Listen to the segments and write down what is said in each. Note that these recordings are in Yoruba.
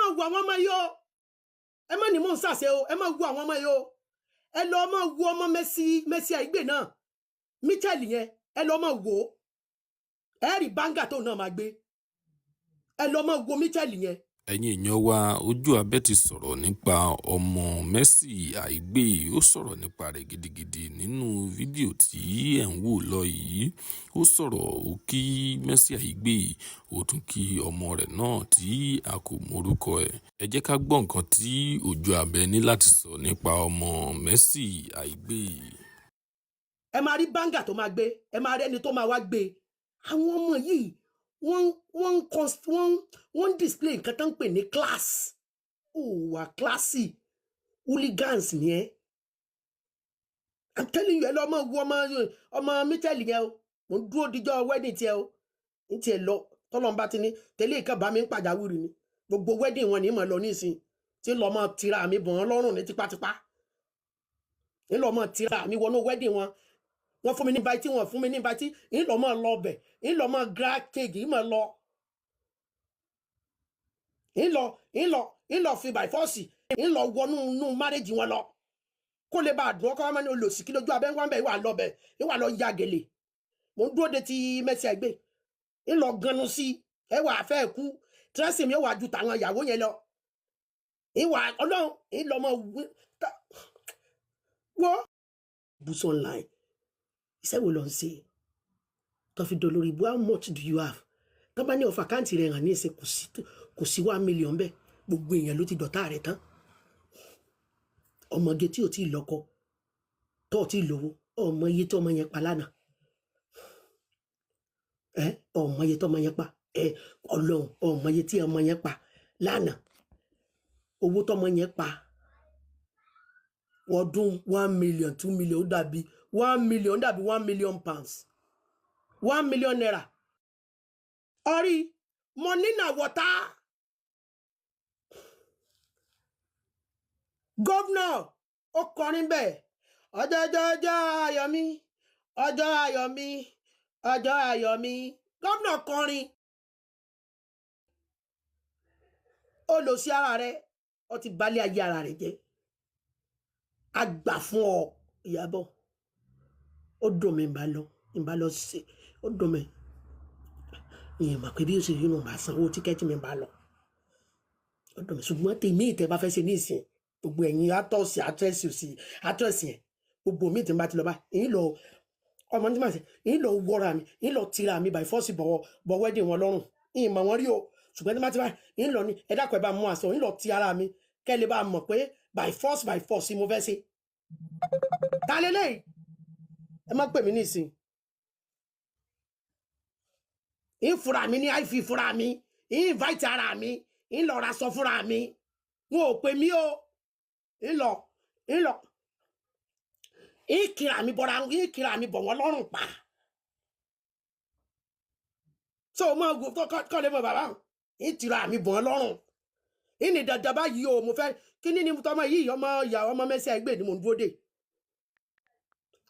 máa wo àwọn ọmọ yìí o ẹ má ní mò ń sàṣe o ẹ má wo àwọn ọmọ yìí o ẹ lọ máa wo ọmọ Mercy Aigbe náà Michel yẹn ẹ lọ máa wo ẹ rí báńgà tó náà máa gbé ẹ lọ máa wo Michel yẹn. ẹ̀yin èèyàn wa Ojú Abẹ́ ti sọ̀rọ̀ nípa ọmọ Mercy Aigbe ó sọ̀rọ̀ nípa rẹ̀ gidigidi nínú fídíò tí ẹ̀ ń wò lọ yìí ó sọ̀rọ̀ ó kí Mercy Aigbe ó tún kí ọmọ rẹ̀ náà tí a kò mọrúkọ ẹ̀ ẹ jẹ́ ká gbọ́ nǹkan tí Ojú Abẹ́ ní láti sọ nípa ọmọ Mercy Aigbe. ẹ máa rí báńgà tó máa gbé ẹ máa rí ẹni tó máa wá gbé àwọn ọmọ yìí wọ́n display nǹkan tó ń pè ní class ó wà classy hooligans ni ẹ I'm telling you ẹ lọ ọmọ wo ọmọ Michel yẹn o mo ń dúró díjọ́ wedding tiẹ̀ o ní tiẹ̀ lọ tọ́lọ́mbà ti ní tẹ́lẹ̀ ìkan bá mi ń pàjáwìrì ni gbogbo wedding wọn ní mọ̀ lọ nísìn tí ń lọ mọ́ tira mi bọ̀ wọ́n lọ́rùn ní tipátipá ń lọ mọ́ tira mi wọnú wedding wọn wọ́n fún mi ní invite wọ́n fún mi ní invite ń lọ mọ́ lọ bẹ̀ ń lọ mọ́ grab cake ń mọ́ lọ ń lọ fi by force ń lọ wọnú marriage wọn lọ kó lè bá àdùn ọkọ wọn ní olùsí kí lójú abẹ́ wọn bẹ̀ ìwà lọ bẹ̀ ìwà lọ ya gèlè mo ń dúró de ti Mercy Aigbe ń lọ ganu sí ẹwà àfẹ́ ẹ̀kú tírẹ́sì mi ó wà ju tàwọn ìyàwó yẹn lọ ìwà ọlọ́run ń lọ mọ́ wọ́ bùsọ̀ online iṣẹ́ wo lọ ń ṣe tó fi dolórí ibu how much do you have tó bá ní ọ̀fà káǹtì rẹ̀ hàn ní ìsìn kò sí 1 million bẹ́ẹ̀ gbogbo èèyàn ló ti dọ̀tá rẹ̀ tán ọmọge tí ò tí ì lọ́kọ tó ò tí ì lówó ọmọ iye tó ọmọ yẹn pa lánàá ọmọ iye tó ọmọ yẹn pa ọlọ́run ọmọ iye tí ọmọ yẹn pa lánàá owó tó ọmọ yẹn pa ọdún 1 million 2 million ó dàbí 1 million dàbí 1 million pounds 1 million naira orí money na water governor ó kọrin bẹ́ẹ̀ ọjọ́ ayọ̀ mi ọjọ́ ayọ̀ mi ọjọ́ ayọ̀ mi governor kọrin ó lọ sí ara rẹ̀ ó ti balẹ̀ ayé ara rẹ̀ jẹ́ àgbà fún ọ Ìyábọ̀ ó dùn mí ń bá lọ sí ó dùn mí ìyẹn mà pé bí ó ṣe rí nù bá sanwó tíkẹ́ẹ̀tì mi bá lọ ó dùn mí ṣùgbọ́n tèmi ìtẹ́ bá fẹ́ ṣe ní ìsìn gbogbo ẹ̀yin atọ́sí àtẹ́sì yẹn gbogbo mi tí n bá ti lọ bá èyí lọ ọmọ tí màá ṣe èyí lọ wọra mi èyí lọ tira mi by force bọ̀ wedding wọn lọ́rùn ìyẹn mà wọ́n rí o ṣùgbọ́n tí n bá ti bá èyí lọ ní ẹ dákọ̀ ẹ bá mú aṣọ èyí lọ ti ara mi kẹ́ lè bá mọ̀ pé by force mo fẹ́ ṣe ta lélẹ́yìí ẹ má pè mí ní ìsìn ìfura mi ní àìfi fura mi invite ara mi ìlọra sọ fúnra mi wọn ò pè mí o ìlọ ìkìrà mi bọ̀ wọ́n lọ́rùn pa so mo kọ́ lé mọ́ bàbá ìtìrà mi bọ̀ wọ́n lọ́rùn ìní dandan báyìí o mo fẹ́ kí ní tọmọ yìí ọmọ Mercy Aigbe ni mo ń dúró dé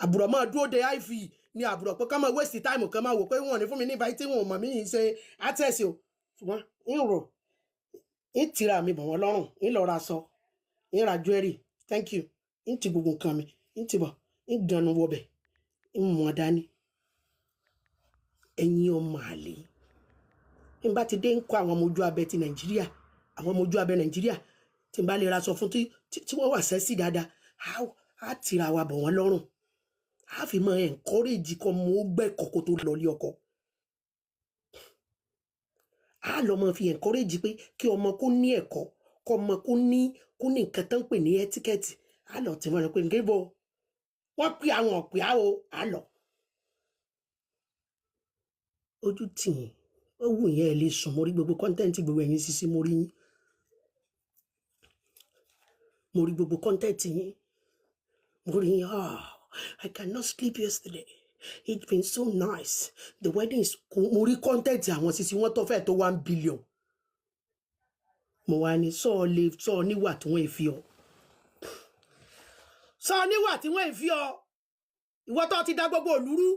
àbúrò máa dúró de àìfi ni àbúrò pé ká máa waste time kan máa wò pé wọn ò ní fún mi ní invite tí wọn ò mọ̀ mí yìí ṣe access o ṣùgbọ́n ìrò ìtìrà mi bọ̀ wọ́n lọ́rùn ìlọra sọ ìra jewelry thank you ìtì gbogbo nǹkan mi ìtì bọ̀ ìdànù wọbẹ̀ ìmọ̀ dání ẹ̀yin ọmọ àlè ń bá ti dé ń kọ́ àwọn ọmọ Ojú Abẹ́ ti Nàìjíríà àwọn ọmọ Ojú Abẹ́ Nàìjíríà tí n bá lè ra sọ fún tí wọ́n wà sẹ́sì dáadáa á tìra wa bọ̀ wọ́n lọ́rùn á fi mọ encourage kọ́ mọ ó gbẹ́kọ̀ kó tó lọ lé ọkọ á lọ mọ fi encourage pé kí ọmọ kó ní ẹ̀kọ́ kọ́ ọmọ kó ní nǹkan tán pè ní etiquette á lọ tí wọ́n rẹ pé nǹkan ibo wọ́n pè àwọn ọ̀pẹ́ àwọ̀ á lọ ojú tì yín ó wù yẹn ẹ lè sùn mo rí gbogbo kọ́ńtẹ́ǹtì gbogbo ẹ̀yin sísí mo rí yín mo rí gbogbo kọ́ńtẹ́ǹtì yín mo rí yín I cannot sleep yesterday it's been so nice the wedding is mo rí kọ́ńtẹ́ǹtì àwọn sísí wọ́n tó fẹ́ tó 1 billion mo wá ní sọ níwà tí wọ́n fi ọ sọ níwà tí wọ́n fi ọ ìwọ tó ti dá gbogbo òlúrú